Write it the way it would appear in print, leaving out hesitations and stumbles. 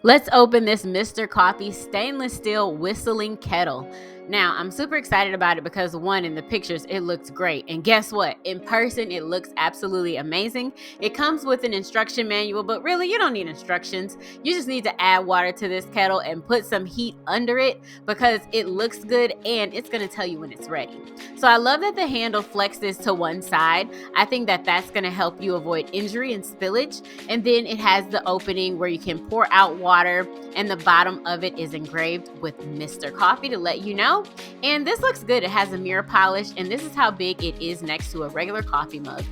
Let's open this Mr. Coffee stainless steel whistling kettle. Now, I'm super excited about it because one, in the pictures, it looks great. And guess what? In person, it looks absolutely amazing. It comes with an instruction manual, but really, you don't need instructions. You just need to add water to this kettle and put some heat under it because it looks good and it's going to tell you when it's ready. So I love that the handle flexes to one side. I think that that's going to help you avoid injury and spillage. And then it has the opening where you can pour out water, and the bottom of it is engraved with Mr. Coffee to let you know. And this looks good. It has a mirror polish, and this is how big it is next to a regular coffee mug.